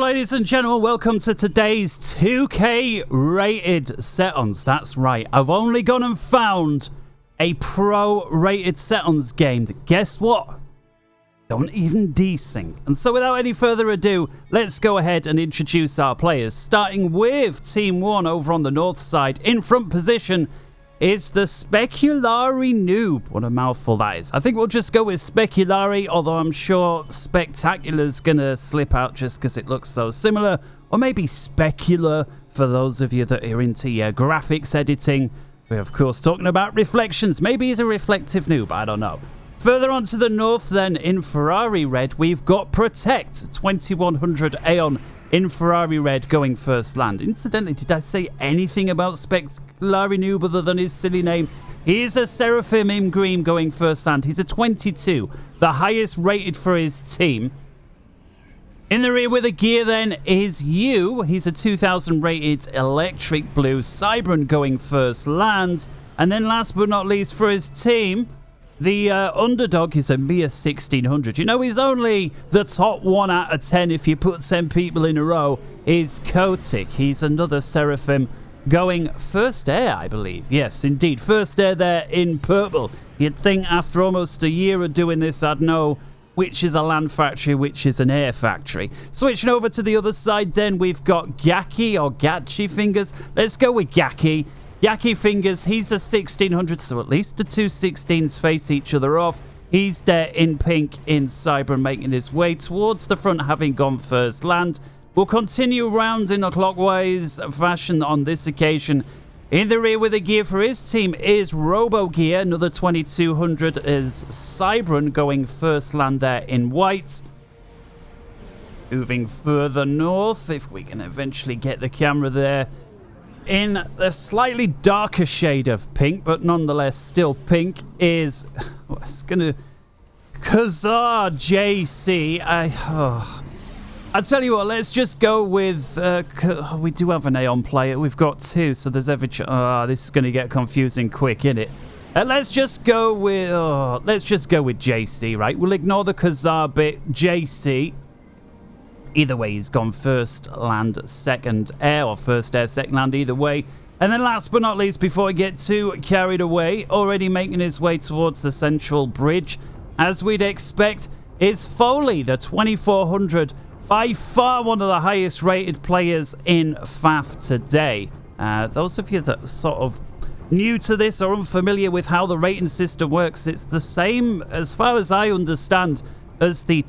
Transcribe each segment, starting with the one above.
ladies and gentlemen, welcome to today's 2K rated Setons. That's right, I've only gone and found a pro rated Setons game that, guess what? Don't even desync. And so without any further ado, let's go ahead and introduce our players. Starting with Team 1 over on the north side. In front position is the Speculari Noob. What a mouthful that is. I think we'll just go with Speculari, although I'm sure Spectacular's gonna slip out just because it looks so similar. Or maybe Specular for those of you that are into your graphics editing. We're of course talking about Reflections. Maybe he's a reflective noob, I don't know. Further on to the north then, in Ferrari Red, we've got Protect, 2100 Aeon in Ferrari Red going first land. Incidentally, did I say anything about Speculari Noob other than his silly name? He's a Seraphim in green going first land. He's a 22, the highest rated for his team. In the rear with a gear then is you. He's a 2000 rated electric blue Cybran going first land. And then last but not least for his team, the underdog is a mere 1600. You know, he's only the top 1 out of 10 if you put 10 people in a row, is Kotick. He's another Seraphim going first air, I believe. Yes, indeed. First air there in purple. You'd think after almost a year of doing this, I'd know which is a land factory, which is an air factory. Switching over to the other side then, we've got Gaki or Gachi Fingers. Let's go with Gaki. Gaki Fingers, he's a 1600, so at least the two 16s face each other off. He's there in pink in Cyber, making his way towards the front, having gone first land. We'll continue round in a clockwise fashion on this occasion. In the rear with a gear for his team is Robo Gear, another 2200 is Cybran going first land there in white. Moving further north, if we can eventually get the camera there, in a slightly darker shade of pink, but nonetheless still pink, is it's gonna Kazar JC. I'll tell you what, let's just go with we do have an Aeon player. We've got 2, so there's every this is gonna get confusing quick, isn't it? Let's just go with JC, right? We'll ignore the Kazar bit. JC. Either way, he's gone first land, second air, or first air, second land, either way. And then last but not least, before I get too carried away, already making his way towards the central bridge, as we'd expect, is Foley, the 2400, by far one of the highest rated players in FAF today. Those of you that are sort of new to this or unfamiliar with how the rating system works, it's the same, as far as I understand, as the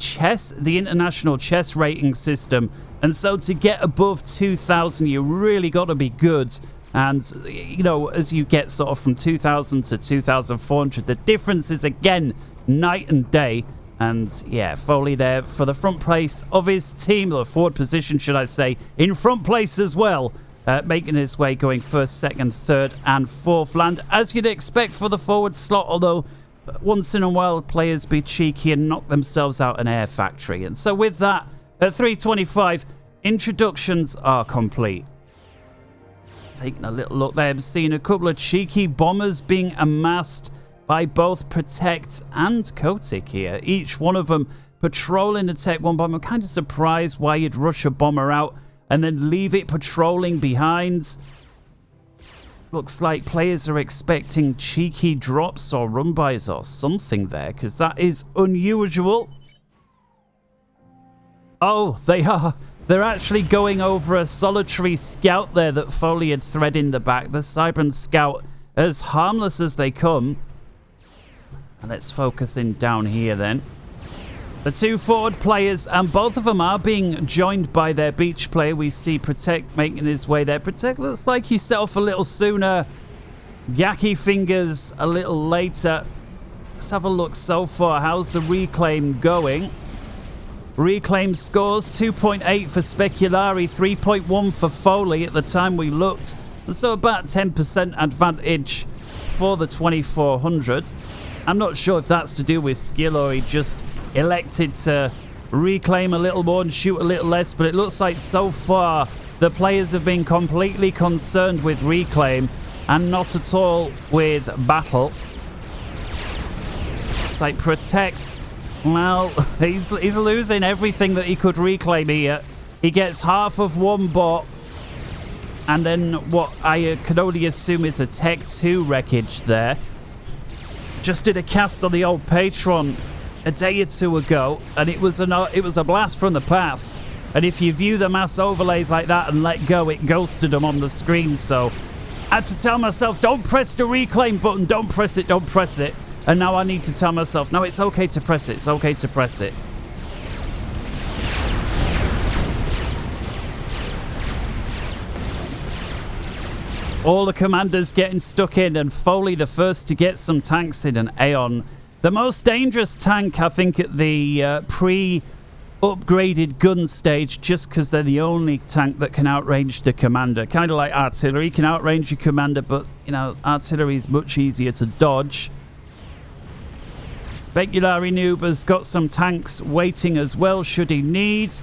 international chess rating system. And so to get above 2000, you really got to be good. And you know, as you get sort of from 2000 to 2400, the difference is again night and day. And yeah, Foley there for the front place of his team, or forward position should I say, in front place as well, making his way going first, second, third and fourth land, as you'd expect for the forward slot, although once in a while players be cheeky and knock themselves out an air factory. And so with that, at 325, introductions are complete. Taking a little look there, I'm seeing a couple of cheeky bombers being amassed by both Protect and Kotick here. Each one of them patrolling the Tech 1 bomber. I'm kind of surprised why you'd rush a bomber out and then leave it patrolling behind. Looks like players are expecting cheeky drops or run-bys or something there, because that is unusual. Oh, they are. They're actually going over a solitary scout there that Foley had thread in the back. The Cybran scout, as harmless as they come. And let's focus in down here then. The two forward players, and both of them are being joined by their beach player. We see Protect making his way there. Protect looks like he set off a little sooner. Gaki Fingers a little later. Let's have a look so far. How's the Reclaim going? Reclaim scores 2.8 for Speculari, 3.1 for Foley at the time we looked. And so about 10% advantage for the 2400. I'm not sure if that's to do with skill or he just elected to reclaim a little more and shoot a little less, but it looks like so far the players have been completely concerned with reclaim and not at all with battle. Looks like Protect, well, he's losing everything that he could reclaim here. He gets half of one bot. And then what I can only assume is a Tech 2 wreckage there. Just did a cast on the old Patreon a day or two ago, and it was a blast from the past. And if you view the mass overlays like that and let go, it ghosted them on the screen. So I had to tell myself, don't press the reclaim button, don't press it, don't press it. And now I need to tell myself, no, it's okay to press it, it's okay to press it. All the commanders getting stuck in, and Foley the first to get some tanks in, and Aeon. The most dangerous tank, I think, at the pre-upgraded gun stage, just because they're the only tank that can outrange the commander. Kind of like artillery, can outrange your commander, but, you know, artillery is much easier to dodge. Speculary Noob has got some tanks waiting as well, should he need.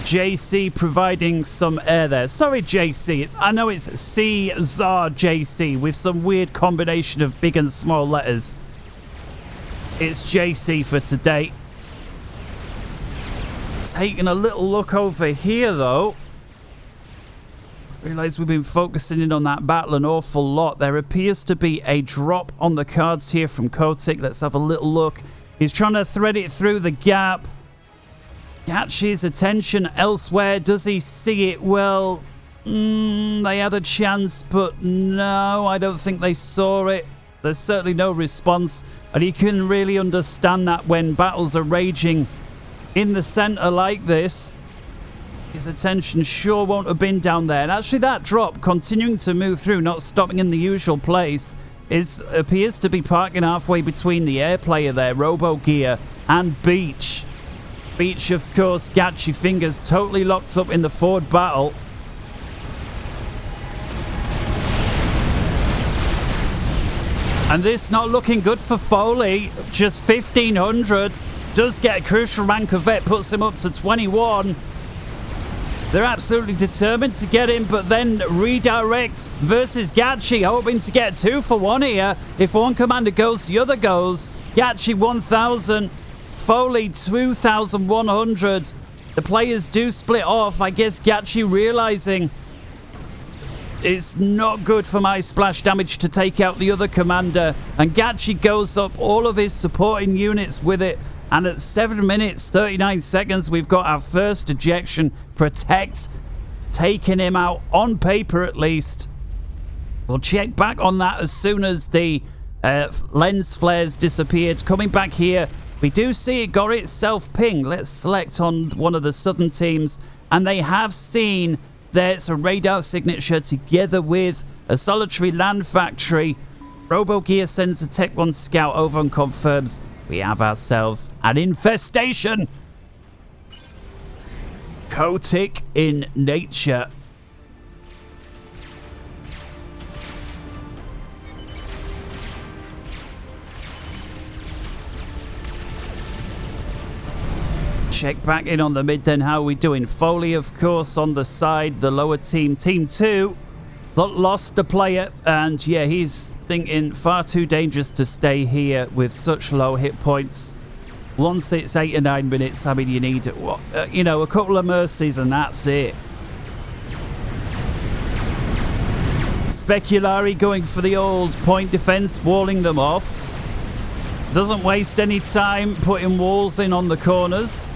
JC providing some air there. Sorry, JC. I know it's Czar JC with some weird combination of big and small letters. It's JC for today. Taking a little look over here, though. Realize we've been focusing in on that battle an awful lot. There appears to be a drop on the cards here from Kotick. Let's have a little look. He's trying to thread it through the gap. Catches attention elsewhere. Does he see it? Well, they had a chance, but no, I don't think they saw it. There's certainly no response, and you can really understand that when battles are raging in the center like this. His attention sure won't have been down there. And actually that drop, continuing to move through, not stopping in the usual place, appears to be parking halfway between the air player there, RoboGear, and Beach. Beach, of course, got your fingers totally locked up in the forward battle. And this not looking good for Foley. Just 1,500. Does get a crucial rank of vet, puts him up to 21. They're absolutely determined to get him, but then redirect versus Gachi, hoping to get 2 for 1 here. If one commander goes, the other goes. Gachi 1,000. Foley 2,100. The players do split off. I guess Gachi realizing it's not good for my splash damage to take out the other commander. And Gachi goes up all of his supporting units with it. And at 7 minutes, 39 seconds, we've got our first ejection. Protect, taking him out on paper at least. We'll check back on that as soon as the lens flares disappeared. Coming back here, we do see it got itself pinged. Let's select on one of the southern teams. And they have seen there's a radar signature together with a solitary land factory. RoboGear sends a Tech 1 scout over and confirms we have ourselves an infestation. Kotick in nature. Check back in on the mid then. How are we doing? Foley, of course, on the side. The lower team, Team 2, lost the player. And yeah, he's thinking far too dangerous to stay here with such low hit points. Once it's 8 or 9 minutes, I mean, you need, you know, a couple of mercies and that's it. Speculari going for the old point defense, walling them off. Doesn't waste any time putting walls in on the corners.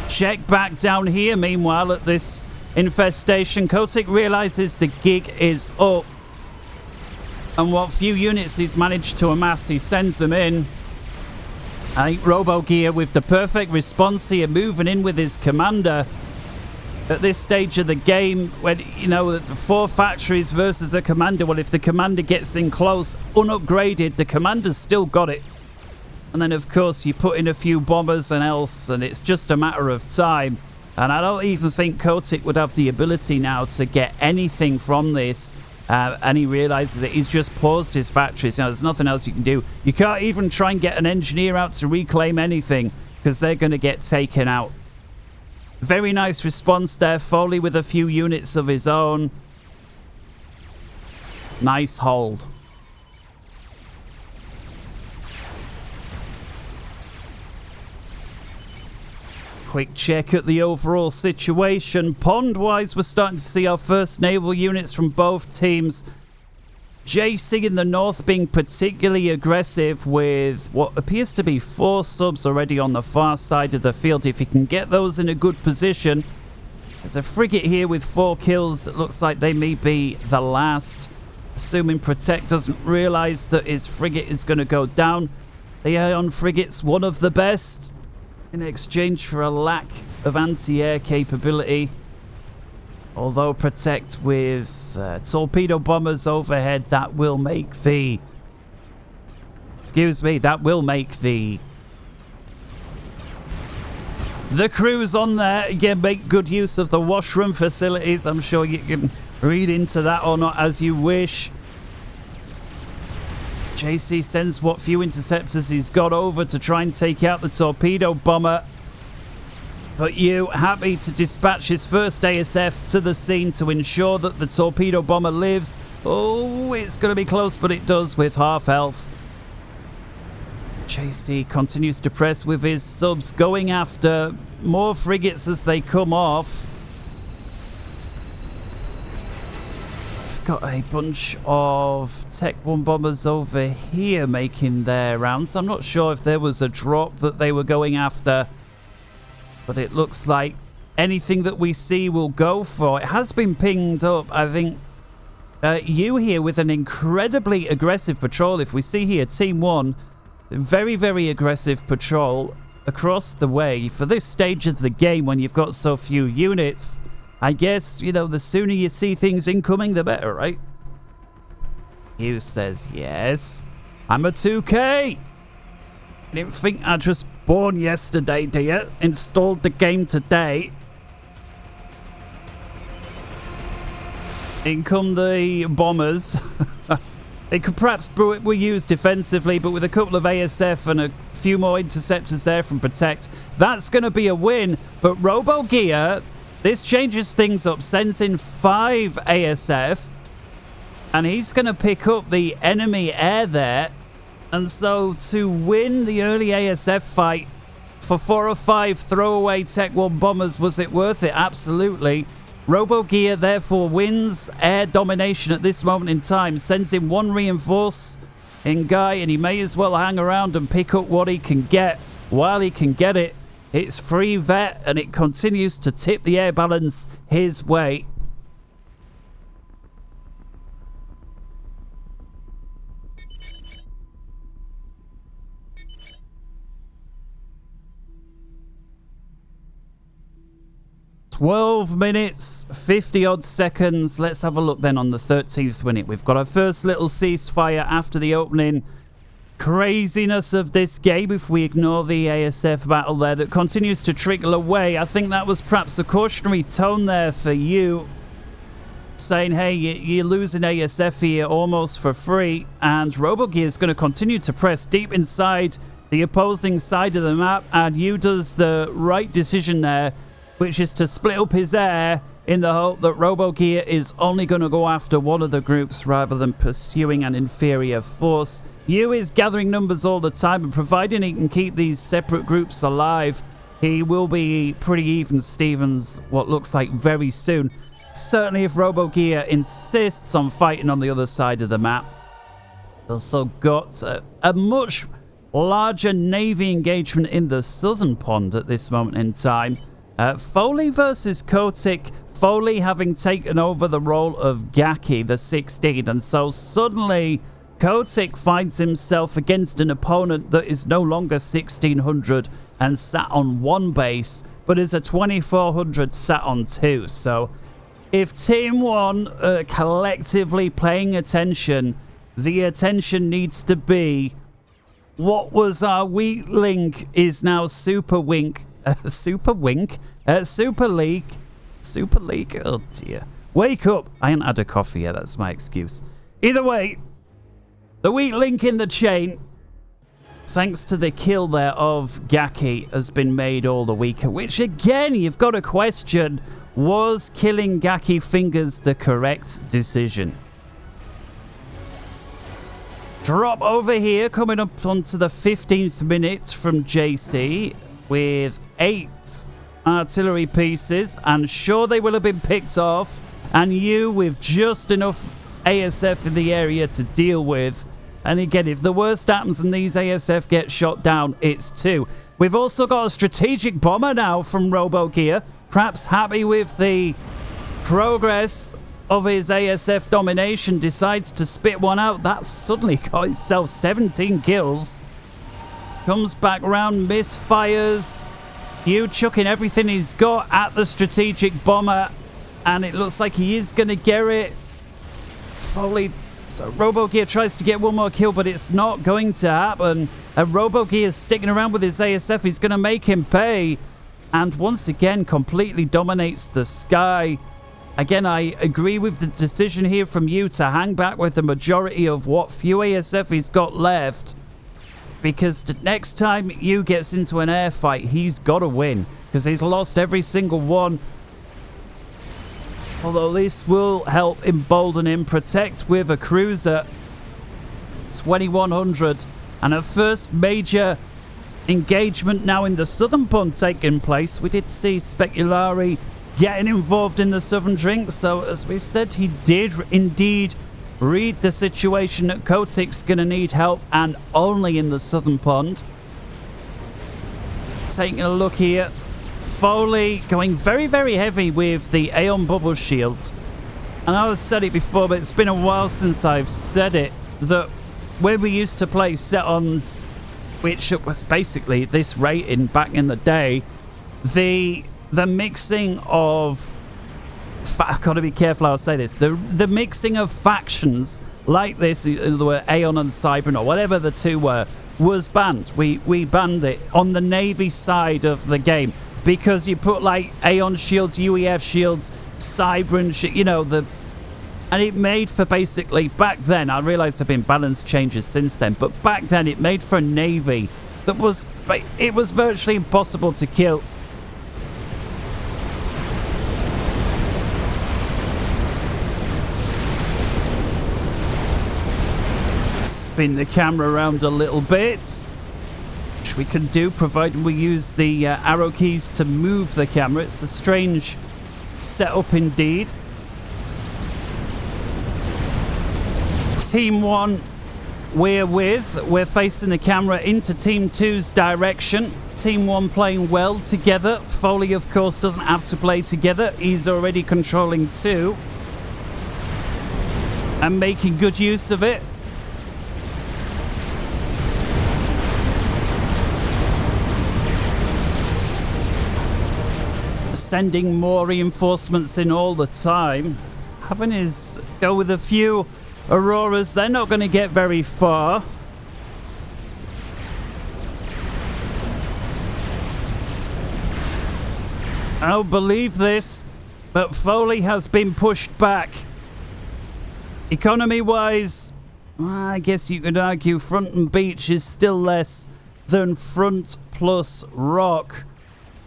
Check back down here, meanwhile, at this infestation. Kotick realizes the gig is up. And what few units he's managed to amass, he sends them in. I think RoboGear with the perfect response here, moving in with his commander. At this stage of the game, when, you know, 4 factories versus a commander, well, if the commander gets in close, unupgraded, the commander's still got it. And then, of course, you put in a few bombers and else, and it's just a matter of time. And I don't even think Kotick would have the ability now to get anything from this. And he realizes that he's just paused his factories. Now, there's nothing else you can do. You can't even try and get an engineer out to reclaim anything because they're going to get taken out. Very nice response there. Foley with a few units of his own. Nice hold. Quick check at the overall situation. Pond-wise, we're starting to see our first naval units from both teams. JC in the north being particularly aggressive with what appears to be 4 subs already on the far side of the field. If he can get those in a good position. There's a frigate here with 4 kills. It looks like they may be the last. Assuming Protect doesn't realise that his frigate is going to go down. The Ion frigate's one of the best in exchange for a lack of anti-air capability. Although Protect with torpedo bombers overhead, that will make the... Excuse me, that will make the crews on there. Again, make good use of the washroom facilities. I'm sure you can read into that or not as you wish. JC sends what few interceptors he's got over to try and take out the torpedo bomber. But you happy to dispatch his first ASF to the scene to ensure that the torpedo bomber lives. Oh, it's going to be close, but it does with half health. JC continues to press with his subs, going after more frigates as they come off. Got a bunch of Tech 1 bombers over here making their rounds. I'm not sure if there was a drop that they were going after, but it looks like anything that we see will go for. It has been pinged up. I think you here with an incredibly aggressive patrol. If we see here, Team 1, very, very aggressive patrol across the way for this stage of the game when you've got so few units. I guess, you know, the sooner you see things incoming, the better, right? Hughes says, yes. I'm a 2K. You didn't think I just born yesterday, do you? Installed the game today. In come the bombers. They could perhaps be used defensively, but with a couple of ASF and a few more interceptors there from Protect, that's going to be a win. But RoboGear... This changes things up, sends in 5 ASF, and he's going to pick up the enemy air there. And so to win the early ASF fight for 4 or 5 throwaway Tech 1 bombers, was it worth it? Absolutely. RoboGear therefore wins air domination at this moment in time, sends in 1 reinforce in Guy, and he may as well hang around and pick up what he can get while he can get it. It's free vet, and it continues to tip the air balance his way. "12 minutes, 50-odd seconds. Let's have a look then on the 13th minute. We've got our first little ceasefire after the opening craziness of this game, if we ignore the ASF battle there that continues to trickle away. I think that was perhaps a cautionary tone there for you, saying, hey, you're losing ASF here almost for free, and RoboGear is going to continue to press deep inside the opposing side of the map, and you does the right decision there, which is to split up his air in the hope that RoboGear is only going to go after one of the groups rather than pursuing an inferior force. Yu is gathering numbers all the time, and providing he can keep these separate groups alive, he will be pretty even Stevens what looks like very soon. Certainly if RoboGear insists on fighting on the other side of the map. Also got a much larger Navy engagement in the southern pond at this moment in time. Foley versus Kotick. Foley having taken over the role of Gaki, the 16, and so suddenly Kotick finds himself against an opponent that is no longer 1600 and sat on 1 base, but is a 2400 sat on 2. So if Team 1 collectively paying attention, the attention needs to be what was our weak link is now Super Wink. Super Wink? Super League. Super League? Oh dear. Wake up. I ain't had a coffee yet, that's my excuse. Either way, the weak link in the chain, thanks to the kill there of Gaki, has been made all the weaker. Which again, you've got to question, was killing Gaki Fingers the correct decision? Drop over here, coming up onto the 15th minute from JC with 8 artillery pieces, and sure they will have been picked off, and you with just enough ASF in the area to deal with. And again, if the worst happens and these ASF get shot down, it's 2. We've also got a strategic bomber now from RoboGear, perhaps happy with the progress of his ASF domination, decides to spit one out. That's suddenly got itself 17 kills. Comes back round, misfires. Hugh chucking everything he's got at the strategic bomber, and it looks like he is going to get it. Foley, so RoboGear tries to get one more kill, but it's not going to happen. And RoboGear is sticking around with his ASF. He's going to make him pay, and once again completely dominates the sky. Again, I agree with the decision here from you to hang back with the majority of what few ASF he's got left, because the next time you gets into an air fight, he's got to win, because he's lost every single one. Although this will help embolden him. Protect with a cruiser. 2100. And a first major engagement now in the southern pond taking place. We did see Speculari getting involved in the southern drink. So as we said, he did indeed read the situation that Kotick's going to need help, and only in the southern pond. Taking a look here. Foley going very, very heavy with the Aeon Bubble Shields. And I've said it before, but it's been a while since I've said it, that when we used to play Setons, which was basically this rating back in the day, the mixing of... I've got to be careful how I say this. The mixing of factions like this, there were Aeon and Cybran, or whatever the two were, was banned. We banned it on the Navy side of the game, because you put like Aeon shields, UEF shields, Cybran, you know, and it made for basically, back then, I realise there have been balance changes since then, but back then it made for a Navy that was, it was virtually impossible to kill. Spin the camera around a little bit, which we can do provided we use the arrow keys to move the camera. It's a strange setup indeed. Team 1 we're facing the camera into Team 2's direction. Team 1 playing well together. Foley of course doesn't have to play together, he's already controlling 2 and making good use of it. Sending more reinforcements in all the time. Having his go with a few Auroras. They're not going to get very far. I don't believe this, but Foley has been pushed back. Economy-wise, I guess you could argue front and beach is still less than front plus rock,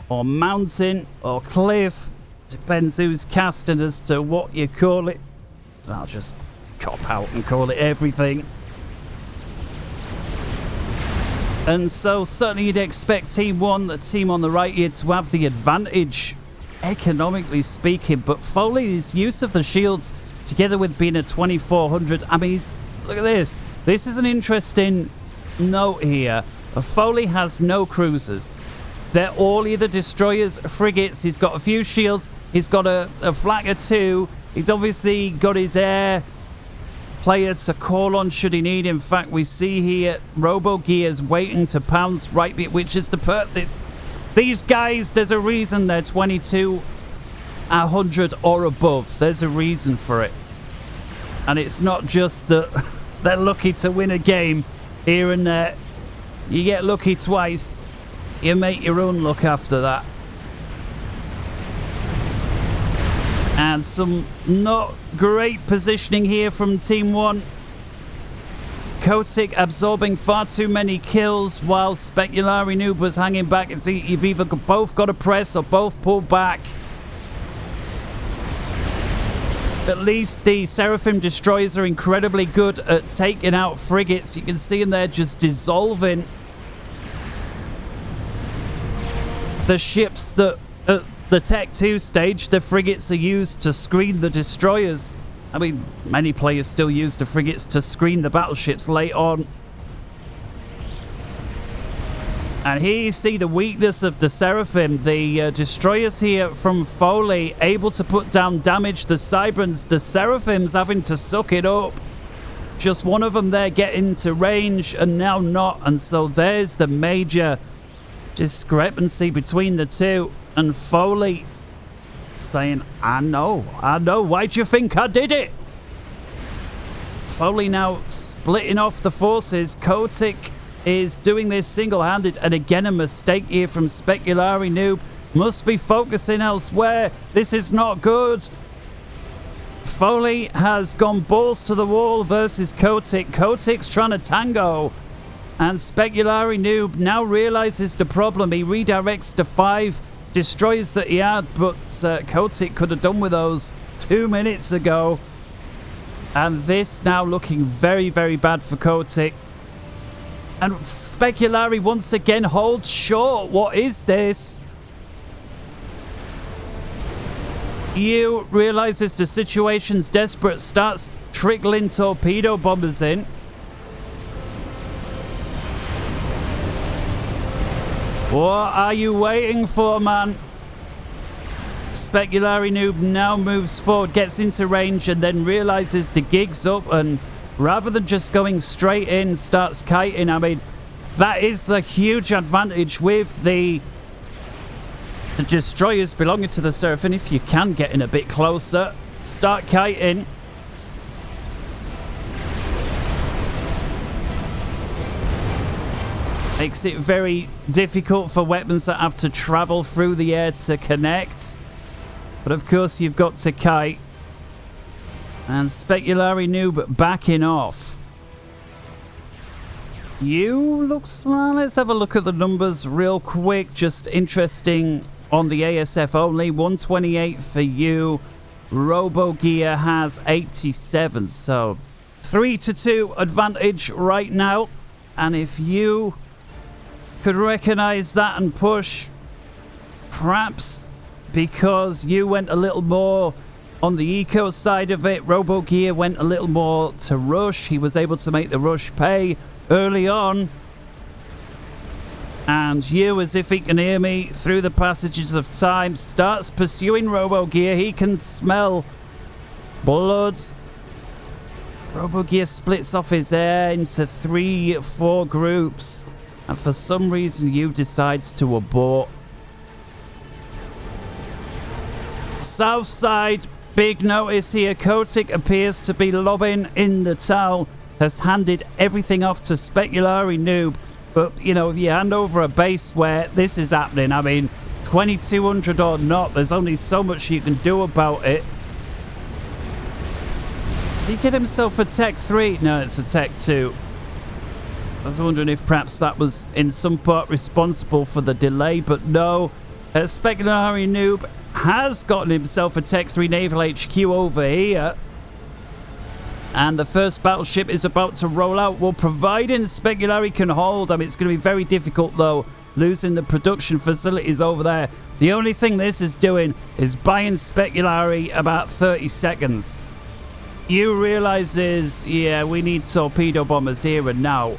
or mountain, or cliff. Depends who's casting as to what you call it. So I'll just cop out and call it everything. And so certainly you'd expect Team 1, the team on the right here, to have the advantage, economically speaking. But Foley's use of the shields, together with being a 2400, I mean, look at this. This is an interesting note here. Foley has no cruisers. They're all either destroyers, frigates. He's got a few shields. He's got a flak or 2. He's obviously got his air player to call on should he need. In fact, we see here RoboGear's waiting to pounce right, which is the these guys, there's a reason they're 2200 or above. There's a reason for it. And it's not just that they're lucky to win a game here and there. You get lucky twice. You make your own luck after that. And some not great positioning here from Team 1. Kotick absorbing far too many kills while Speculari Noob was hanging back. And see, you've either both got to press or both pull back. At least the Seraphim destroyers are incredibly good at taking out frigates. You can see them there just dissolving the ships that At the Tech 2 stage, the frigates are used to screen the destroyers. I mean, many players still use the frigates to screen the battleships late on. And here you see the weakness of the Seraphim. The destroyers here from Foley able to put down damage. The Cyberns, the Seraphims having to suck it up. Just one of them there getting to range and now not. And so there's the major discrepancy between the two. And Foley saying, I know. Why do you think I did it? Foley now splitting off the forces. Kotick is doing this single-handed, and again a mistake here from Speculari Noob. Must be focusing elsewhere. This is not good. Foley has gone balls to the wall versus Kotick. Kotick's trying to tango, and Speculari Noob now realizes the problem. He redirects the 5 destroyers that he had, but Kotick could have done with those 2 minutes ago. And this now looking very, very bad for Kotick. And Speculari once again holds short. What is this? You realizes the situation's desperate, starts trickling torpedo bombers in. What are you waiting for, man? Speculari Noob now moves forward, gets into range, and then realizes the gig's up, and rather than just going straight in, starts kiting. I mean, that is the huge advantage with the destroyers belonging to the Seraphim. If you can get in a bit closer, start kiting. Makes it very difficult for weapons that have to travel through the air to connect. But of course, you've got to kite. And Speculari Noob backing off. Let's have a look at the numbers real quick. Just interesting on the ASF only. 128 for you. RoboGear has 87. So 3-2 advantage right now. And if you could recognize that and push, perhaps because you went a little more on the eco side of it, RoboGear went a little more to rush. He was able to make the rush pay early on. And you, as if he can hear me through the passages of time, starts pursuing RoboGear. He can smell blood. RoboGear splits off his air into 3-4 groups. And for some reason, you decides to abort. South side, big notice here. Kotick appears to be lobbing in the towel. Has handed everything off to Speculari Noob. But, you know, if you hand over a base where this is happening, I mean, 2200 or not, there's only so much you can do about it. Did he get himself a Tech 3? No, it's a Tech 2. I was wondering if perhaps that was in some part responsible for the delay, but no. Speculari Noob has gotten himself a Tech 3 Naval HQ over here. And the first battleship is about to roll out. Well, providing Speculari can hold, I mean, it's going to be very difficult, though, losing the production facilities over there. The only thing this is doing is buying Speculari about 30 seconds. You realizes, yeah, we need torpedo bombers here and now.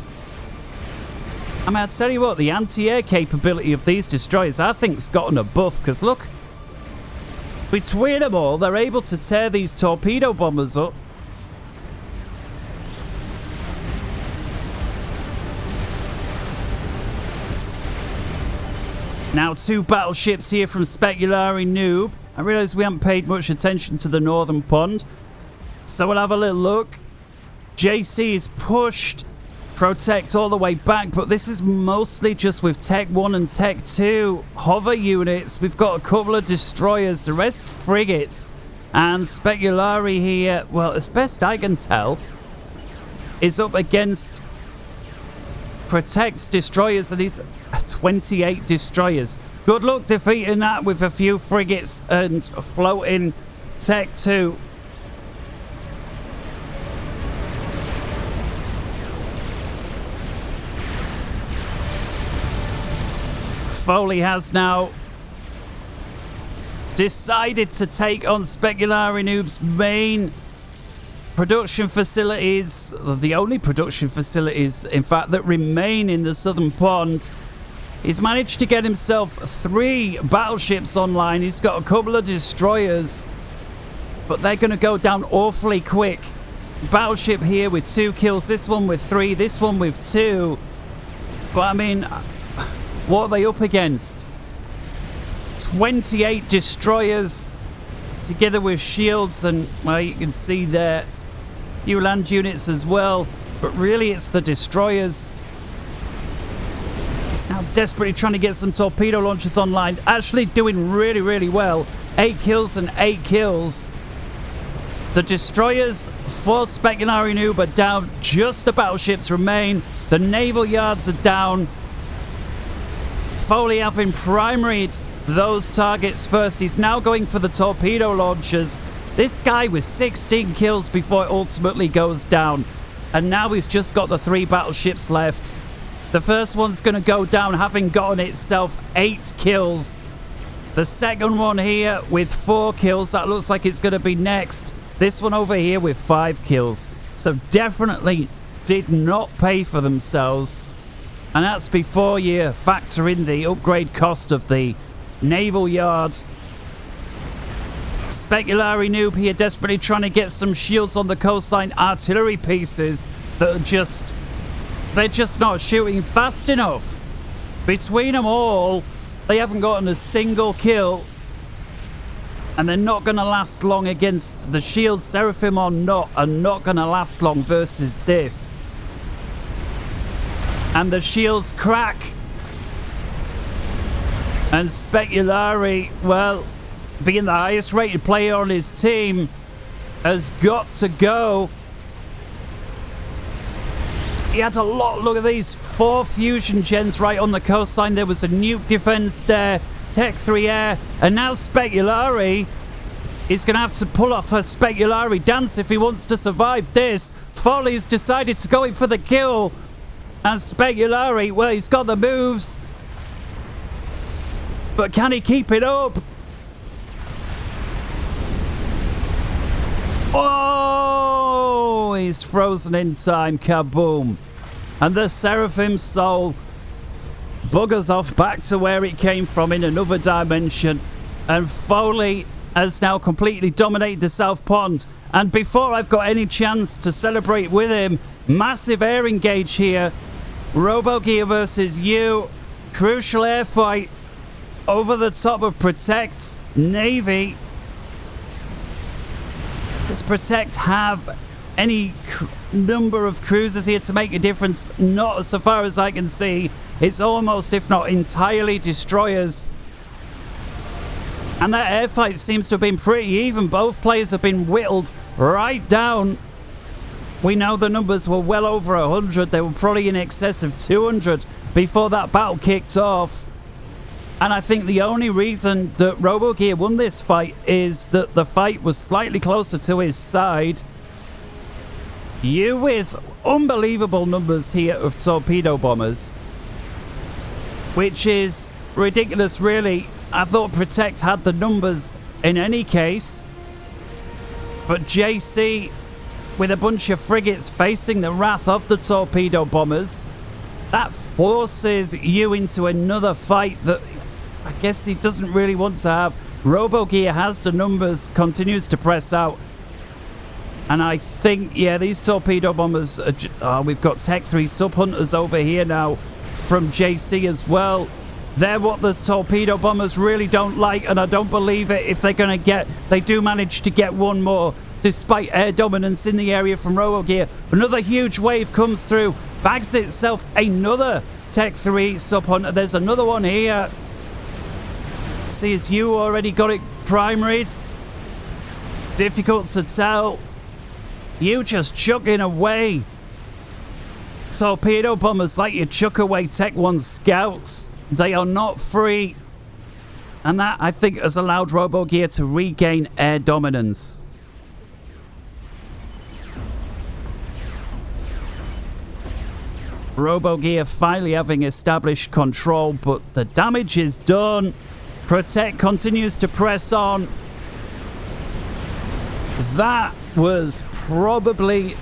I mean, I'll tell you what, the anti-air capability of these destroyers, I think, has gotten a buff, because look, between them all, they're able to tear these torpedo bombers up. Now 2 battleships here from Speculari Noob. I realise we haven't paid much attention to the northern pond, so we'll have a little look. JC is pushed, Protect all the way back, but this is mostly just with Tech 1 and Tech 2 hover units. We've got a couple of destroyers, the rest frigates. And Speculari here, well, as best I can tell, is up against Protect's destroyers, and he's 28 destroyers. Good luck defeating that with a few frigates and floating Tech 2. Foley has now decided to take on Speculari Noob's main production facilities, the only production facilities, in fact, that remain in the southern pond. He's managed to get himself 3 battleships online. He's got a couple of destroyers, but they're going to go down awfully quick. Battleship here with 2 kills, this one with 3, this one with 2. But I mean, what are they up against? 28 destroyers together with shields, and well, you can see there few land units as well, but really it's the destroyers. He's now desperately trying to get some torpedo launchers online, actually doing really well. 8 kills and 8 kills. The destroyers for Speculari Noob are down, just the battleships remain. The naval yards are down. Foley having primaried those targets first. He's now going for the torpedo launchers. This guy with 16 kills before it ultimately goes down. And now he's just got the 3 battleships left. The first one's going to go down having gotten itself 8 kills. The second one here with 4 kills. That looks like it's going to be next. This one over here with 5 kills. So definitely did not pay for themselves. And that's before you factor in the upgrade cost of the naval yard. Speculari Noob here desperately trying to get some shields on the coastline. Artillery pieces that are they're just not shooting fast enough. Between them all, they haven't gotten a single kill. And they're not going to last long against the shields. Seraphim are not going to last long versus this. And the shields crack. And Speculari, well, being the highest rated player on his team, has got to go. He had a lot. Look at these 4 fusion gens right on the coastline. There was a nuke defense there, Tech 3 air, and now Speculari is going to have to pull off a Speculari dance if he wants to survive this. Foley's decided to go in for the kill, and Speculari, well, he's got the moves, but can he keep it up? Oh, he's frozen in time. Kaboom. And the Seraphim soul buggers off back to where it came from in another dimension. And Foley has now completely dominated the South Pond. And before I've got any chance to celebrate with him, massive air engage here. RoboGear versus you. Crucial air fight over the top of Protect's Navy. Does Protect have any number of cruisers here to make a difference? Not so far as I can see. It's almost, if not entirely, destroyers. And that air fight seems to have been pretty even. Both players have been whittled right down. We know the numbers were well over 100. They were probably in excess of 200 before that battle kicked off. And I think the only reason that RoboGear won this fight is that the fight was slightly closer to his side. You with unbelievable numbers here of torpedo bombers, which is ridiculous, really. I thought Protect had the numbers in any case. But JC with a bunch of frigates facing the wrath of the torpedo bombers, that forces you into another fight that I guess he doesn't really want to have. RoboGear has the numbers, continues to press out. And I think, yeah, these torpedo bombers are, we've got Tech 3 sub-hunters over here now from JC as well. They're what the torpedo bombers really don't like, and I don't believe it if they're going to get... They do manage to get one more, despite air dominance in the area from RoboGear. Another huge wave comes through, bags itself another Tech 3 sub-hunter. There's another one here. See, as you already got it primaried. Difficult to tell. You just chucking away torpedo bombers like you chuck away Tech 1 scouts. They are not free. And that, I think, has allowed RoboGear to regain air dominance. RoboGear finally having established control, but the damage is done. Protect continues to press on. That was probably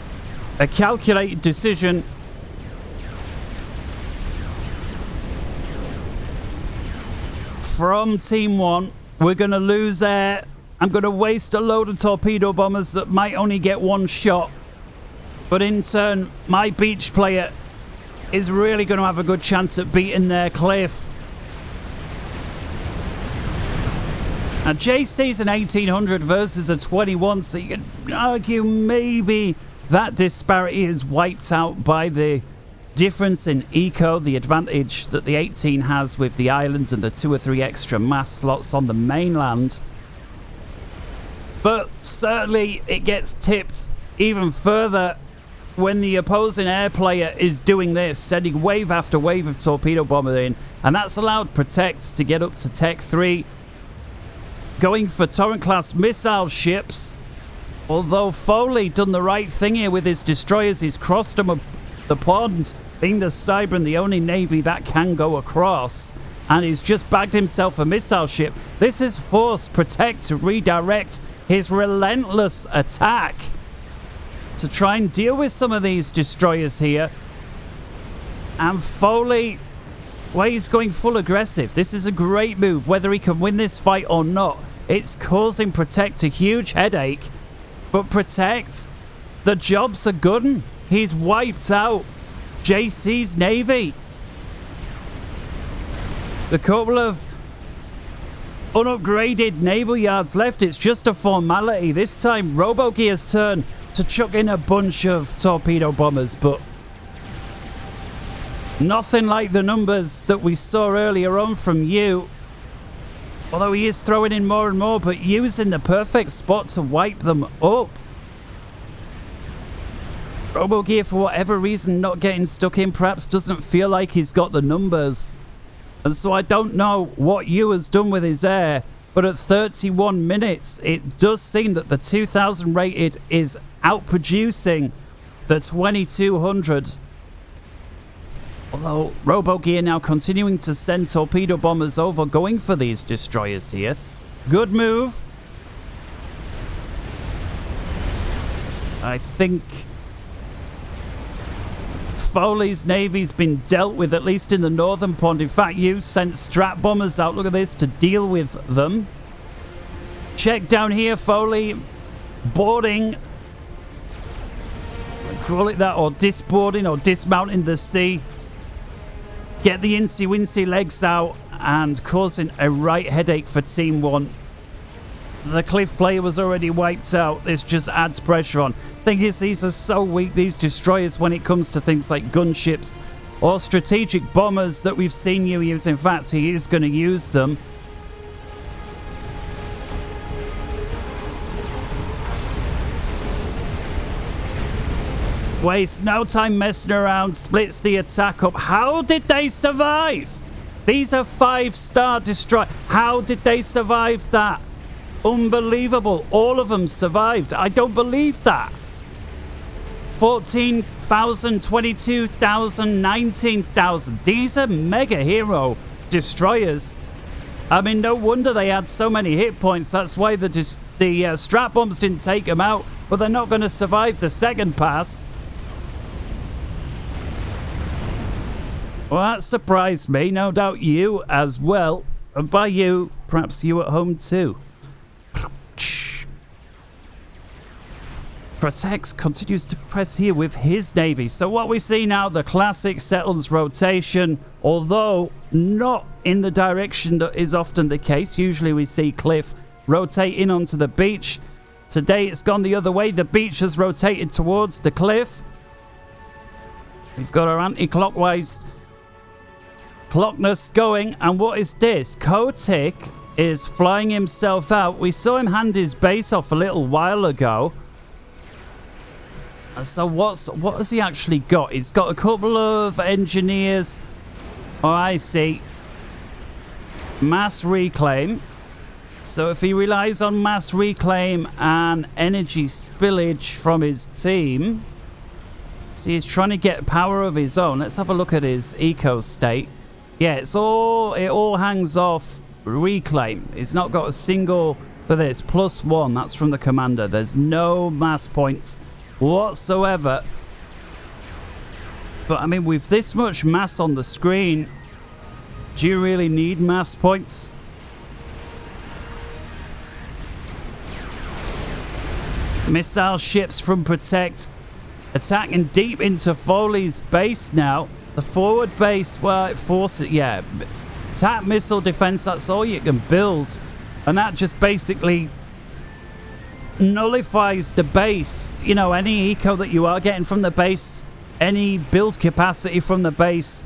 a calculated decision. From Team 1, we're going to lose air. I'm going to waste a load of torpedo bombers that might only get one shot. But in turn, my beach player is really going to have a good chance at beating their cliff. Now, JC's an 1800 versus a 21, so you can argue maybe that disparity is wiped out by the difference in eco, the advantage that the 18 has with the islands and the 2 or 3 extra mass slots on the mainland. But certainly it gets tipped even further when the opposing air player is doing this, sending wave after wave of torpedo bomber in, and that's allowed Protect to get up to Tech 3. Going for Torrent-class missile ships. Although Foley done the right thing here with his destroyers. He's crossed them up the pond, being the Cybran, the only navy that can go across. And he's just bagged himself a missile ship. This has forced Protect to redirect his relentless attack to try and deal with some of these destroyers here. And Foley, well, he's going full aggressive. This is a great move, whether he can win this fight or not. It's causing Protect a huge headache. But Protect, the job's a good one. He's wiped out JC's navy. The couple of unupgraded naval yards left, it's just a formality. This time, RoboGear's turn to chuck in a bunch of torpedo bombers, but nothing like the numbers that we saw earlier on from you. Although he is throwing in more and more, but using the perfect spot to wipe them up. RoboGear, for whatever reason, not getting stuck in, perhaps doesn't feel like he's got the numbers. And so I don't know what Yu has done with his air, but at 31 minutes, it does seem that the 2000 rated is outproducing the 2200. Although RoboGear now continuing to send torpedo bombers over, going for these destroyers here. Good move. I think Foley's navy's been dealt with, at least in the northern pond. In fact, you sent strat bombers out, look at this, to deal with them. Check down here, Foley. Boarding. Call it that, or disboarding, or dismounting the sea. Get the Incy-Wincy legs out and causing a right headache for Team 1. The cliff player was already wiped out. This just adds pressure on. Thing is, these are so weak, these destroyers, when it comes to things like gunships or strategic bombers that we've seen you use. In fact, he is going to use them. Wastes no time messing around, splits the attack up. How did they survive? These are 5-star destroy. How did they survive that? Unbelievable. All of them survived. I don't believe that. 14,000, 22,000, 19,000. These are mega hero destroyers. I mean, no wonder they had so many hit points. That's why the strat bombs didn't take them out. But they're not going to survive the second pass. Well, that surprised me. No doubt you as well. And by you, perhaps you at home too. Protect continues to press here with his navy. So what we see now, the classic Setons rotation, although not in the direction that is often the case. Usually we see Cliff rotate in onto the beach. Today it's gone the other way. The beach has rotated towards the cliff. We've got our anti-clockwise clockness going. And what is this? Kotick is flying himself out. We saw him hand his base off a little while ago. So what has he actually got? He's got a couple of engineers. Oh, I see. Mass reclaim. So if he relies on mass reclaim and energy spillage from his team, see, he's trying to get power of his own. Let's have a look at his eco state. Yeah, it all hangs off reclaim. It's not got a single for this. +1, that's from the commander. There's no mass points whatsoever. But I mean, with this much mass on the screen, do you really need mass points? Missile ships from Protect attacking deep into Foley's base now. The forward base, well, it forces, yeah. Attack missile defense, that's all you can build. And that just basically nullifies the base. You know, any eco that you are getting from the base, any build capacity from the base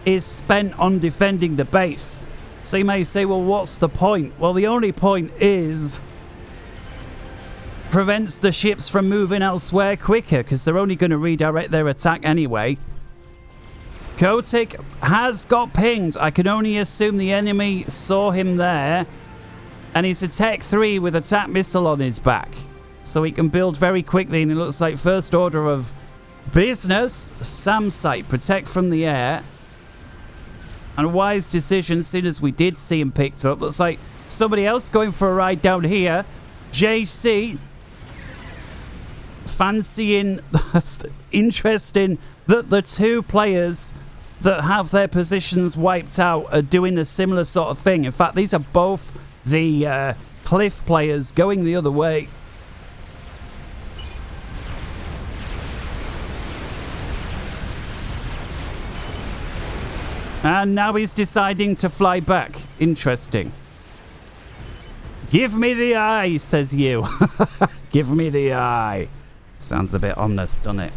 is spent on defending the base. So you may say, well, what's the point? Well, the only point is prevents the ships from moving elsewhere quicker, because they're only going to redirect their attack anyway. Kotick has got pinged. I can only assume the enemy saw him there, and he's a Tech 3 with attack missile on his back, so he can build very quickly. And it looks like first order of business, SAM site, protect from the air. And a wise decision, as soon as we did see him picked up. Looks like somebody else going for a ride down here. JC fancying, interesting that the two players that have their positions wiped out are doing a similar sort of thing. In fact, these are both the Cliff players going the other way. And now he's deciding to fly back. Interesting. Give me the eye, says you. Give me the eye. Sounds a bit ominous, doesn't it?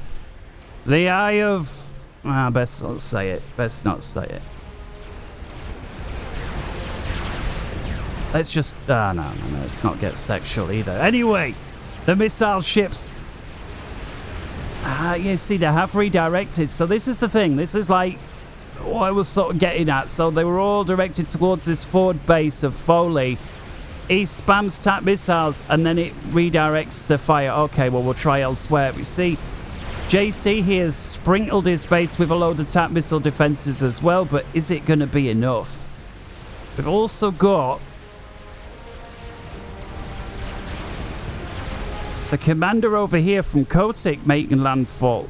The eye of... best not say it. Best not say it. Let's just... no. Let's not get sexual either. Anyway, the missile ships... you see, they have redirected. So this is the thing. This is like what I was sort of getting at. So they were all directed towards this forward base of Foley. He spams tap missiles and then it redirects the fire. Okay, well, we'll try elsewhere. We see JC here has sprinkled his base with a load of tap missile defenses as well, but is it going to be enough? We've also got the commander over here from Kotick making landfall.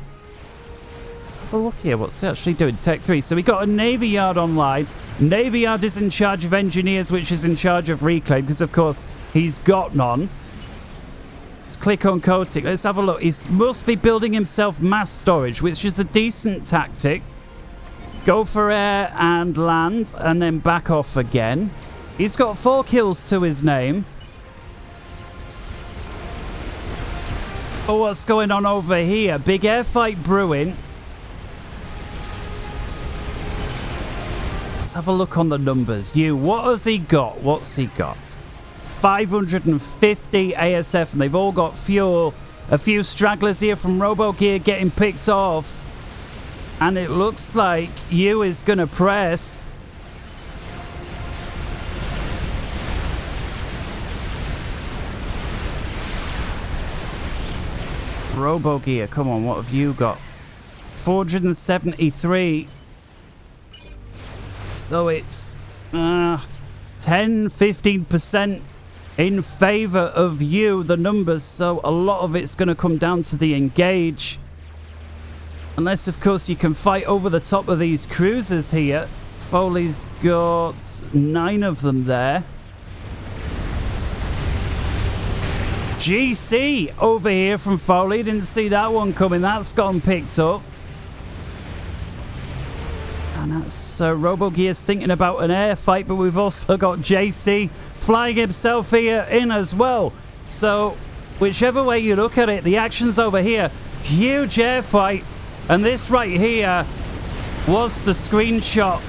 Let's have a look here. What's he actually doing? Tech 3. So we got a Navy Yard online. Navy Yard is in charge of engineers, which is in charge of reclaim, because of course he's got none. Let's click on Kotick. Let's have a look. He must be building himself mass storage, which is a decent tactic. Go for air and land, and then back off again. He's got 4 kills to his name. Oh, what's going on over here? Big air fight brewing. Let's have a look on the numbers. What has he got? What's he got? 550 ASF, and they've all got fuel. A few stragglers here from RoboGear getting picked off. And it looks like you is going to press. RoboGear, come on, what have you got? 473. So it's 10-15% in favor of you, the numbers. So a lot of it's going to come down to the engage. Unless, of course, you can fight over the top of these cruisers here. Foley's got 9 of them there. GC over here from Foley. Didn't see that one coming. That's gotten picked up. And that's RoboGear's thinking about an air fight, but we've also got JC flying himself here in as well. So whichever way you look at it, the action's over here. Huge air fight. And this right here was the screenshot.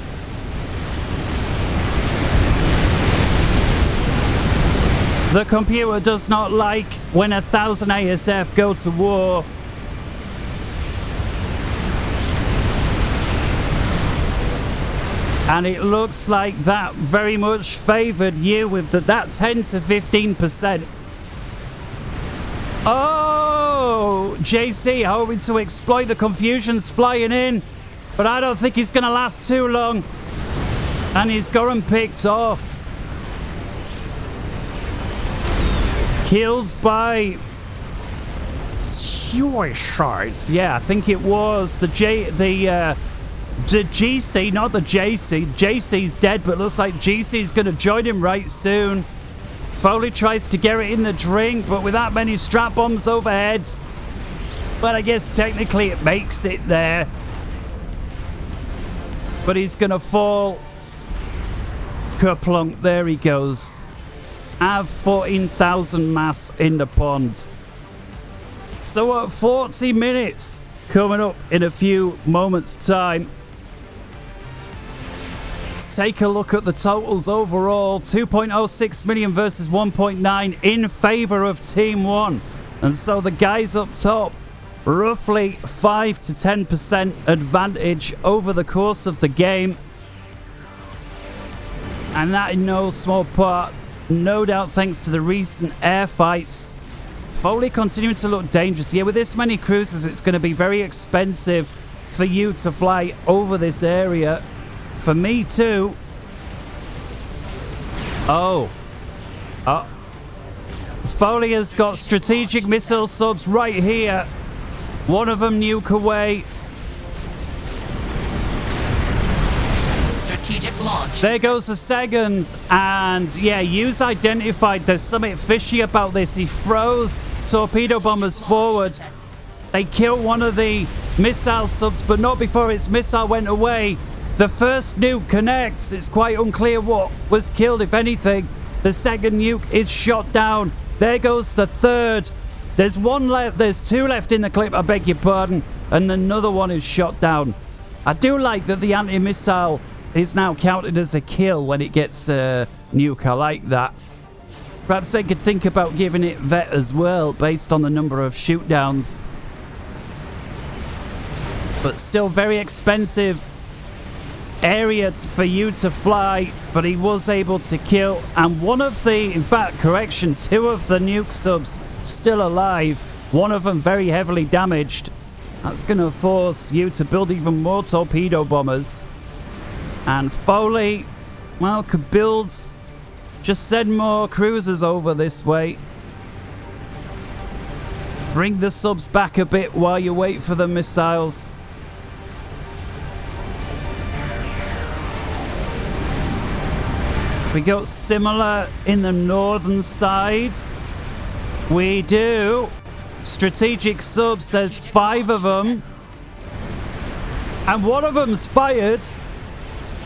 The computer does not like when 1,000 ASF go to war. And it looks like that very much favoured you with that 10 to 15%. Oh, JC hoping to exploit the confusions flying in. But I don't think he's going to last too long. And he's got him picked off. killed by suicides. Yeah, I think it was the GC, not the JC. JC's dead, but looks like GC's going to join him right soon. Foley tries to get it in the drink, but with that many strap bombs overhead, well, I guess technically it makes it there. But he's going to fall. Kerplunk, there he goes. Have 14,000 mass in the pond. So at 40 minutes coming up in a few moments' time. Let's take a look at the totals overall. 2.06 million versus 1.9 in favor of Team 1. And so the guys up top, roughly 5 to 10% advantage over the course of the game. And that in no small part, no doubt thanks to the recent air fights. Foley continuing to look dangerous. Yeah, with this many cruisers, it's going to be very expensive for you to fly over this area. For me too. Oh. Foley has got strategic missile subs right here. One of them nuke away. Strategic launch. There goes the seconds. And yeah, Hughes identified there's something fishy about this. He throws torpedo bombers forward. They kill one of the missile subs, but not before its missile went away. The first nuke connects. It's quite unclear what was killed, if anything. The second nuke is shot down. There goes the third. There's one left. There's two left in the clip, I beg your pardon. And another one is shot down. I do like that the anti-missile is now counted as a kill when it gets a nuke. I like that. Perhaps they could think about giving it vet as well, based on the number of shoot downs. But still very expensive area for you to fly, but he was able to kill. And one of the, in fact, correction, two of the nuke subs still alive. One of them very heavily damaged. That's going to force you to build even more torpedo bombers. And Foley, well, could build, just send more cruisers over this way. Bring the subs back a bit while you wait for the missiles. We got similar in the northern side. We do. Strategic subs, there's 5 of them. And one of them's fired.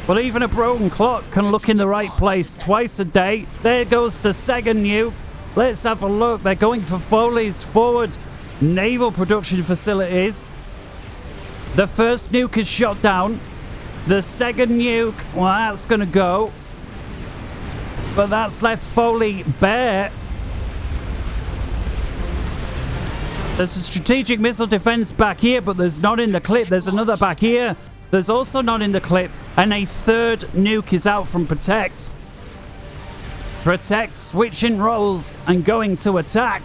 Well, even a broken clock can look in the right place twice a day. There goes the second nuke. Let's have a look. They're going for Foley's forward naval production facilities. The first nuke is shot down. The second nuke, well, that's going to go. But that's left Foley bare. There's a strategic missile defense back here, but there's not in the clip. There's another back here. There's also not in the clip. And a third nuke is out from Protect. Protect switching roles and going to attack.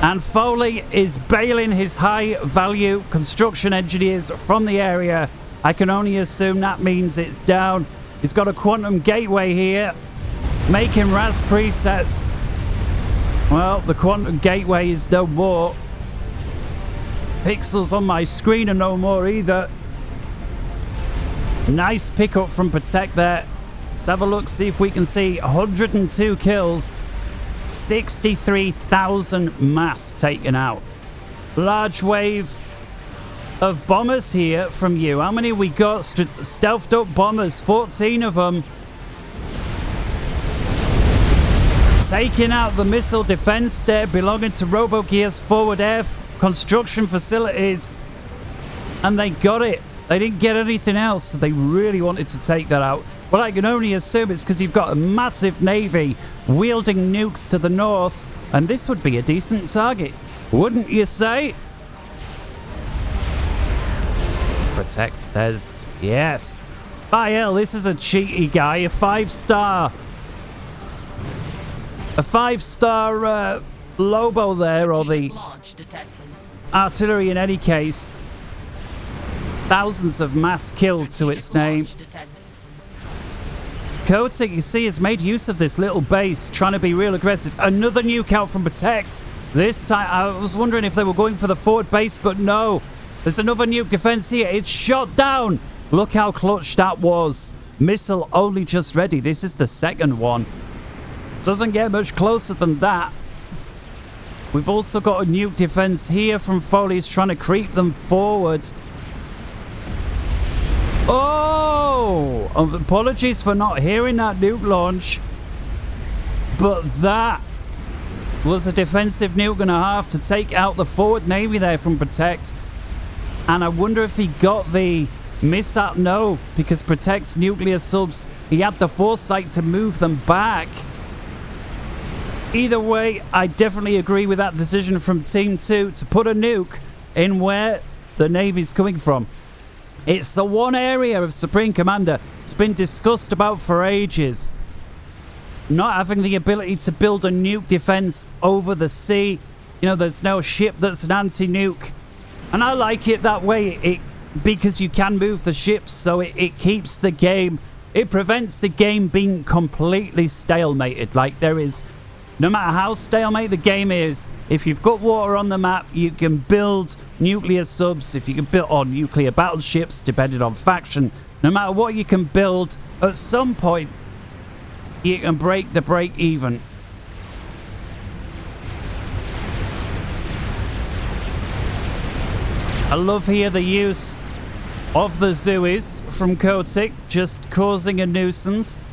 And Foley is bailing his high-value construction engineers from the area. I can only assume that means it's down. He's got a quantum gateway here, making RAS presets. Well, the quantum gateway is no more. Pixels on my screen are no more either. Nice pickup from Protect there. Let's have a look, see if we can see 102 kills, 63,000 mass taken out. Large wave of bombers here from you. How many we got? Stealthed up bombers, 14 of them. Taking out the missile defense there belonging to RoboGear's forward air construction facilities. And they got it. They didn't get anything else, so they really wanted to take that out. Well, I can only assume it's because you've got a massive navy wielding nukes to the north, and this would be a decent target, wouldn't you say? Protect says yes. By hell, this is a cheaty guy. A 5-star. A 5-star Lobo there, or the artillery in any case. Thousands of mass killed to its name. Kotick, you see, has made use of this little base, trying to be real aggressive. Another nuke out from Protect. This time, I was wondering if they were going for the forward base, but no. There's another nuke defense here. It's shot down. Look how clutch that was. Missile only just ready. This is the second one. Doesn't get much closer than that. We've also got a nuke defense here from Foley's trying to creep them forward. Oh! Apologies for not hearing that nuke launch. But that was a defensive nuke and a half to take out the forward Navy there from Protect. And I wonder if he got the mishap. No, because Protect's nuclear subs, he had the foresight to move them back. Either way, I definitely agree with that decision from Team 2 to put a nuke in where the Navy's coming from. It's the one area of Supreme Commander it's been discussed about for ages. Not having the ability to build a nuke defense over the sea. You know, there's no ship that's an anti-nuke. And I like it that way because you can move the ships, so it keeps the game. It prevents the game being completely stalemated. Like there is, no matter how stalemate the game is, if you've got water on the map, you can build nuclear subs. If you can build on nuclear battleships, depending on faction, no matter what you can build, at some point, you can break the break even. I love here the use of the Zooies from Kotick, just causing a nuisance.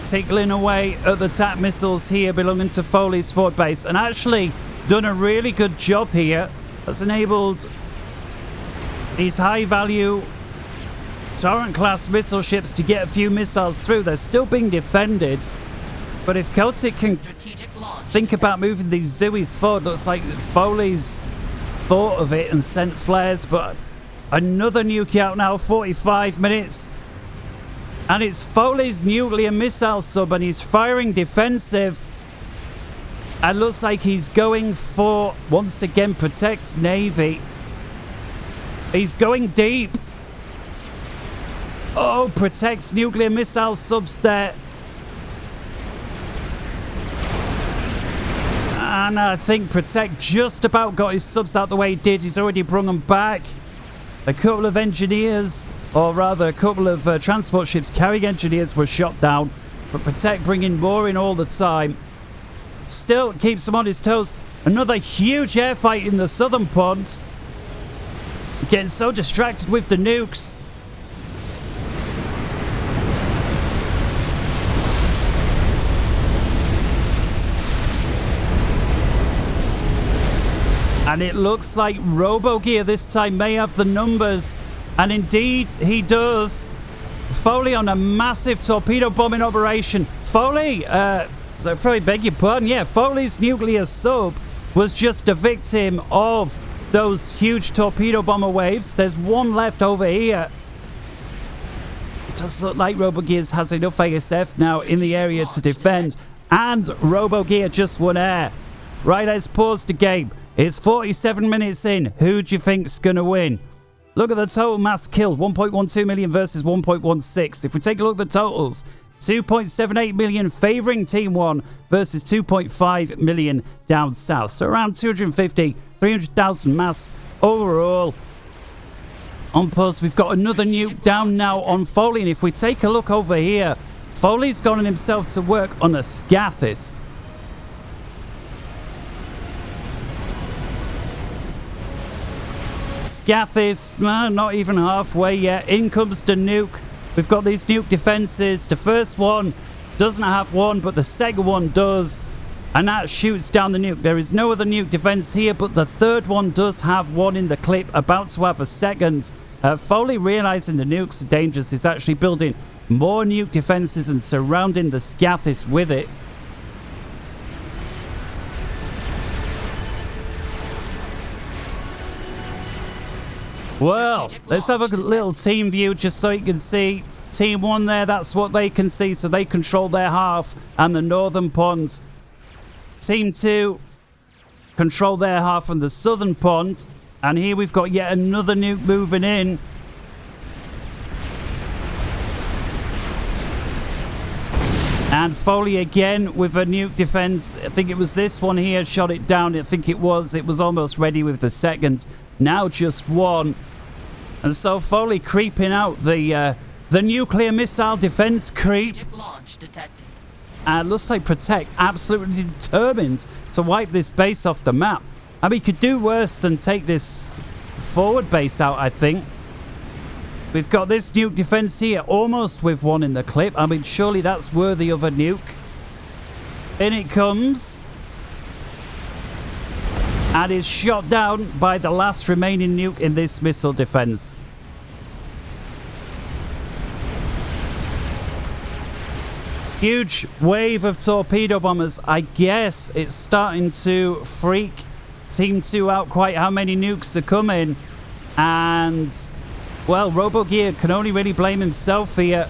Tickling away at the TAC missiles here belonging to Foley's forward base. And actually done a really good job here. That's enabled these high value Torrent class missile ships to get a few missiles through. They're still being defended. But if Kotick can think about moving these Zooies forward, looks like Foley's thought of it and sent flares. But another nuke out now, 45 minutes. And it's Foley's nuclear missile sub, and he's firing defensive. And looks like he's going for, once again, Protect Navy. He's going deep. Oh, Protect's nuclear missile subs there. And I think Protect just about got his subs out the way he did. He's already brought them back. A couple of engineers, or rather a couple of transport ships carrying engineers were shot down. But Protect bringing more in all the time. Still keeps him on his toes. Another huge air fight in the southern pond. Getting so distracted with the nukes. And it looks like RoboGear this time may have the numbers. And indeed, he does. Foley on a massive torpedo bombing operation. Foley, so probably beg your pardon. Yeah, Foley's nuclear sub was just a victim of those huge torpedo bomber waves. There's one left over here. It does look like RoboGear has enough ASF now in the area to defend. And RoboGear just won air. Right, let's pause the game. It's 47 minutes in. Who do you think's going to win? Look at the total mass killed. 1.12 million versus 1.16. If we take a look at the totals, 2.78 million favoring Team 1 versus 2.5 million down south. So around 250, 300,000 mass overall. On pause, we've got another nuke down now on Foley. And if we take a look over here, Foley's gotten himself to work on a Scathis. Scathis, not even halfway yet. In comes the nuke. We've got these nuke defenses. The first one doesn't have one, but the second one does. And that shoots down the nuke. There is no other nuke defense here, but the third one does have one in the clip, about to have a second. Foley, realizing the nukes are dangerous, is actually building more nuke defenses and surrounding the Scathis with it. Well, let's have a little team view just so you can see. Team 1 there, that's what they can see, so they control their half and the northern pond. Team 2 control their half and the southern pond. And here we've got yet another nuke moving in. And Foley again with a nuke defense. I think it was this one here, shot it down. I think it was almost ready with the second. Now just one. And so Foley creeping out the nuclear missile defense creep. Launch detected. And looks like Protect absolutely determined to wipe this base off the map. I mean, he could do worse than take this forward base out, I think. We've got this nuke defense here, almost with one in the clip. I mean, surely that's worthy of a nuke. In it comes. And is shot down by the last remaining nuke in this missile defense. Huge wave of torpedo bombers. I guess it's starting to freak Team 2 out quite how many nukes are coming. And, well, RoboGear can only really blame himself here.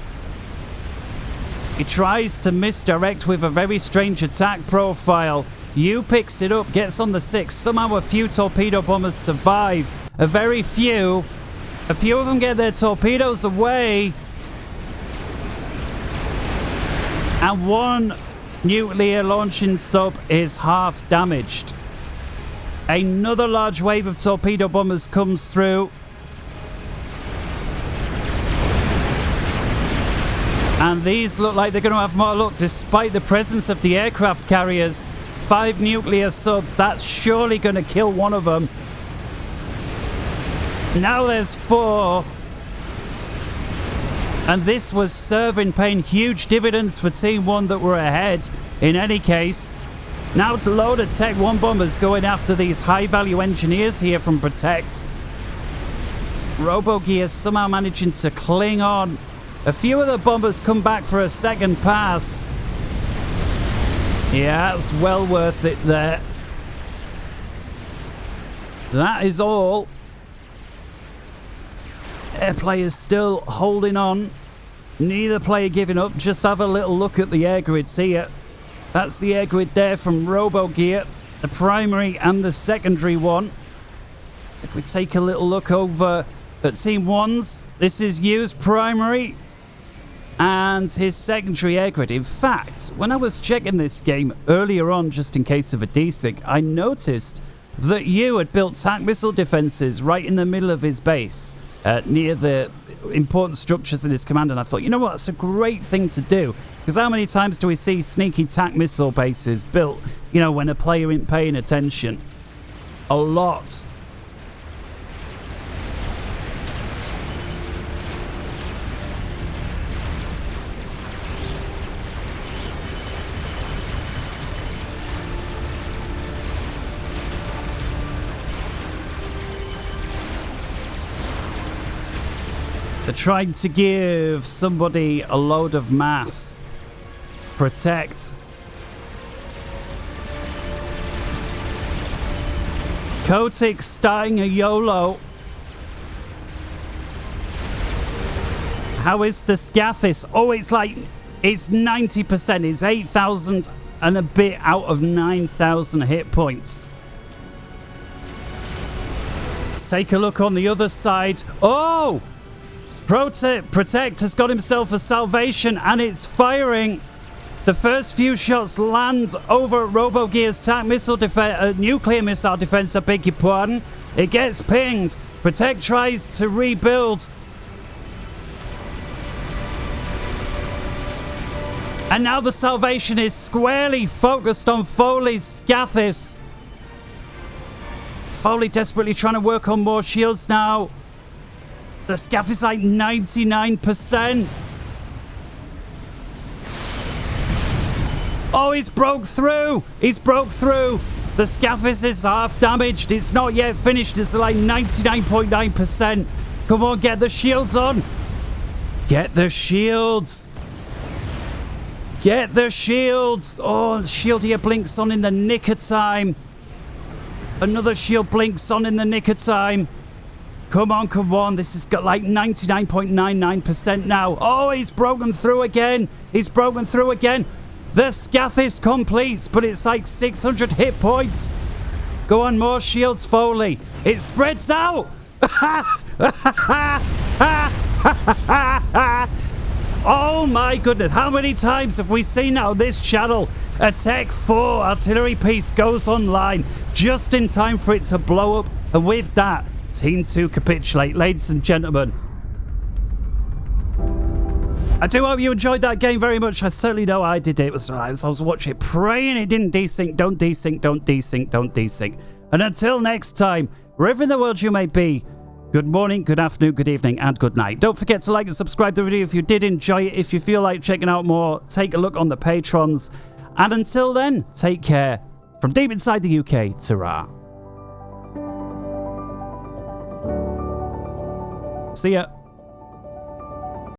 He tries to misdirect with a very strange attack profile. Yu picks it up, gets on the 6. Somehow a few torpedo bombers survive. A very few. A few of them get their torpedoes away. And one nuclear launching sub is half damaged. Another large wave of torpedo bombers comes through. And these look like they're going to have more luck despite the presence of the aircraft carriers. 5 nuclear subs, that's surely going to kill one of them. Now there's 4. And this was serving, paying huge dividends for Team 1 that were ahead. In any case, now the load of Tech 1 bombers going after these high-value engineers here from Protect. RoboGear somehow managing to cling on. A few of the bombers come back for a second pass. Yeah, that's well worth it there. That is all. Air players still holding on. Neither player giving up. Just have a little look at the air grids here. That's the air grid there from RoboGear. The primary and the secondary one. If we take a little look over at Team 1's, this is Yu's primary and his secondary air grid. In fact, when I was checking this game earlier on, just in case of a desync, I noticed that Yu had built tank missile defenses right in the middle of his base, near the important structures in his command. And I thought, you know what, it's a great thing to do. Because how many times do we see sneaky tank missile bases built, you know, when a player isn't paying attention? A lot. They're trying to give somebody a load of mass. Protect. Kotick starting a YOLO. How is the Scathis? Oh, it's 90%. It's 8,000 and a bit out of 9,000 hit points. Let's take a look on the other side. Oh! Protect has got himself a salvation and it's firing. The first few shots land over RoboGear's tank missile nuclear missile defense, I beg your pardon. It gets pinged. Protect tries to rebuild. And now the salvation is squarely focused on Foley's Scathis. Foley desperately trying to work on more shields now. The Scaff is like 99%. Oh, he's broke through. He's broke through. The Scaffis is half damaged. It's not yet finished. It's like 99.9%. Come on, get the shields on. Get the shields. Get the shields. Oh, the shield here blinks on in the nick of time. Another shield blinks on in the nick of time. Come on, come on. This has got like 99.99% now. Oh, he's broken through again. He's broken through again. The Scathis completes, but it's like 600 hit points. Go on, more shields, Foley. It spreads Oh my goodness, how many times have we seen now this channel? A Tech 4 artillery piece goes online just in time for it to blow up. And with that, Team 2 capitulate. Ladies and gentlemen, I do hope you enjoyed that game very much. I certainly know I did. I was watching it, praying it didn't desync. Don't desync, don't desync, don't desync. And until next time, wherever in the world you may be, good morning, good afternoon, good evening, and good night. Don't forget to like and subscribe to the video if you did enjoy it. If you feel like checking out more, take a look on the patrons. And until then, take care. From deep inside the UK, ta-ra. See ya.